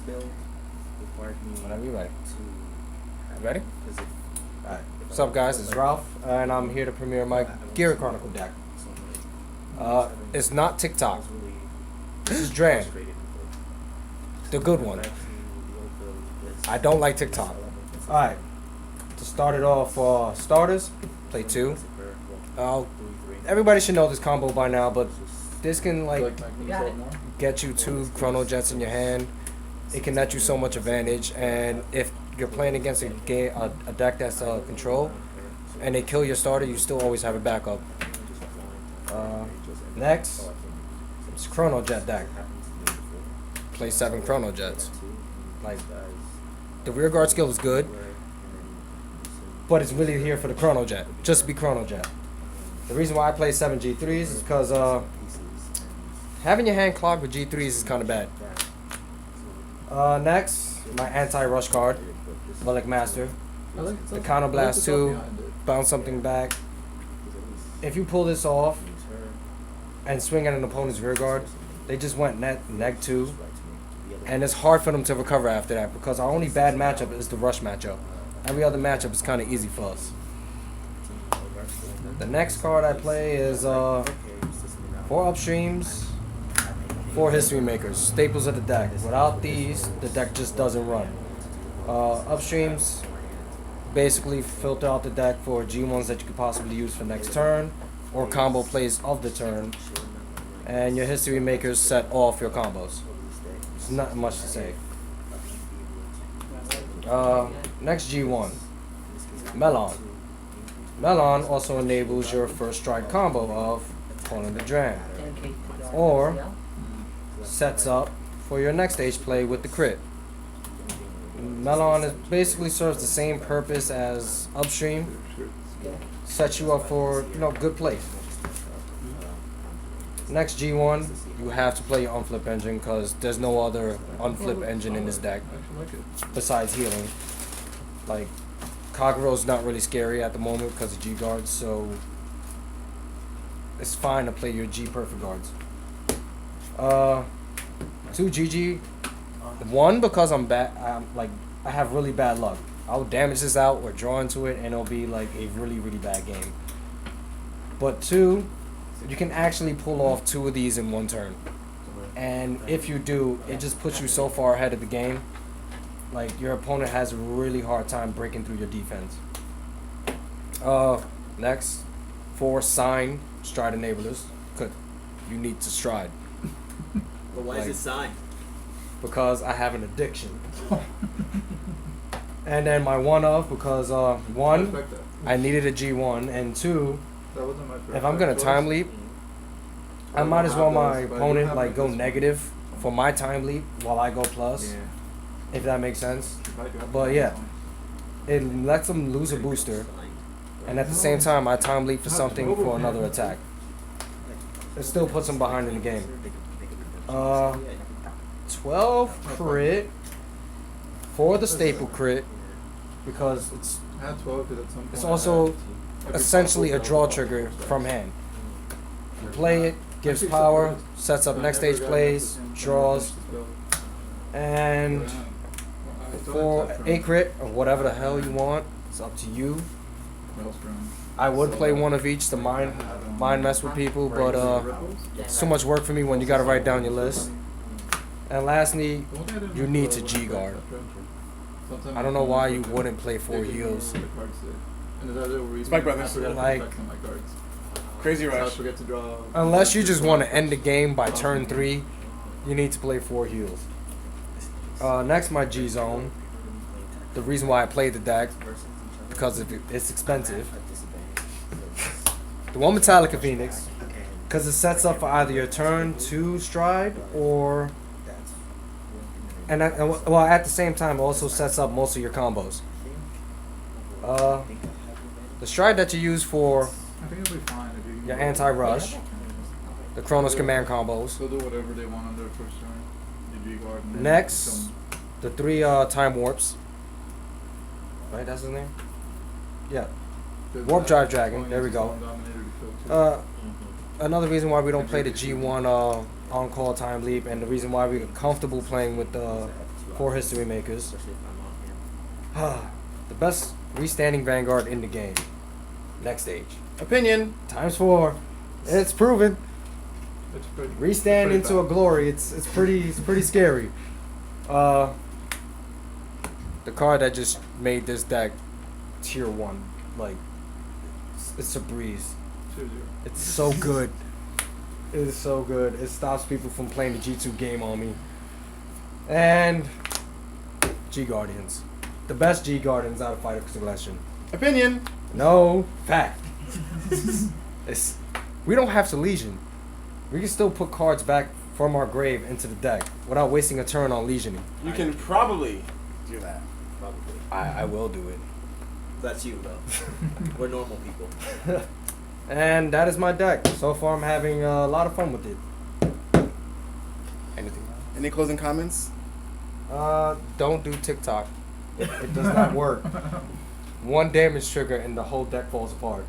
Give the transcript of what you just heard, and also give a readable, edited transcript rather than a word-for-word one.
Whenever you're ready. You ready? Alright. What's up, guys? It's Ralph, and I'm here to premiere my Gear Chronicle deck. It's not TikTok. This is Dran. The good one. I don't like TikTok. Alright. To start it off, starters, play 2. Everybody should know this combo by now, but this can get you 2 Chronojets in your hand. It can net you so much advantage, and if you're playing against a deck that's control, and they kill your starter, you still always have a backup. Next, it's Chronojet deck. Play 7 Chronojets. Like, the rear guard skill is good, but it's really here for the Chronojet. Just be Chronojet. The reason why I play 7 G3s is because having your hand clogged with G3s is kind of bad. Next, my anti-rush card, Relic Master. The Counter Blast 2, bounce something back. If you pull this off and swing at an opponent's rear guard, they just went neg 2. And it's hard for them to recover after that because our only bad matchup is the rush matchup. Every other matchup is kind of easy for us. The next card I play is 4 upstreams, 4 history makers, staples of the deck. Without these, the deck just doesn't run. Upstreams basically filter out the deck for G1s that you could possibly use for next turn or combo plays of the turn, and your history makers set off your combos. It's not much to say. Next G1, Melon. Melon also enables your first strike combo of pulling the Dran, or sets up for your next stage play with the crit. Melon basically serves the same purpose as Upstream, sets you up for good play. Next G1, you have to play your unflip engine because there's no other unflip engine in this deck besides healing. Like, Kagura's not really scary at the moment because of G guards, so it's fine to play your G perfect guards. 2 GG. 1 because I'm bad. I have really bad luck. I'll damage this out or draw into it, and it'll be like a really bad game. But 2, you can actually pull off 2 of these in 1 turn, and if you do, it just puts you so far ahead of the game. Like, your opponent has a really hard time breaking through your defense. Next, 4 sign stride enablers. Cause you need to stride. But why is it sign? Because I have an addiction. And then my 1 of because 1, I needed a G1, and 2, if I'm gonna time leap, I might as well my opponent go negative for my time leap while I go plus. If that makes sense. But yeah, it lets them lose a booster, and at the same time I time leap for something for another attack. It still puts them behind in the game. 12 crit for the staple crit because it's also essentially a draw trigger from hand. You play it, gives power, sets up next stage plays, draws, and for a crit or whatever the hell you want, it's up to you. I would play 1 of each to mind mess with people, but it's too much work for me when you gotta write down your list. And lastly, you need to G guard. I don't know why you wouldn't play 4 heals. Spike Brothers. Like, Crazy Rush. unless you just want to end the game by turn 3, you need to play 4 heals. Next, my G zone. The reason why I played the deck, because it's expensive. The 1 Metallica Phoenix, because it sets up for either your turn 2 stride or, at the same time also sets up most of your combos. The stride that you use for your anti-rush, the Chronos command combos. They'll do whatever they want on their first turn. Next, the 3 time warps. Right, that's his name? Yeah. Warp Drive Dragon, there we go. Another reason why we don't play the G1 on-call time leap, and the reason why we're comfortable playing with the 4 history makers. Especially if I'm on here. The best restanding Vanguard in the game. Next stage. Opinion. Times 4. It's proven. It's pretty. Restand pretty into a bad. glory. It's pretty scary. The card that just made this deck tier 1, like it's a breeze. 2-0. It's so good. It is so good. It stops people from playing the G2 game on me. And G Guardians. The best G Guardians out of Fighter Collection. Opinion. No, fact. We don't have to Legion. We can still put cards back from our grave into the deck without wasting a turn on Legioning. You can probably do that. Probably. I will do it. That's you, though. We're normal people. And that is my deck. So far, I'm having a lot of fun with it. Anything else? Any closing comments? Don't do TikTok. It does not work. One damage trigger and the whole deck falls apart.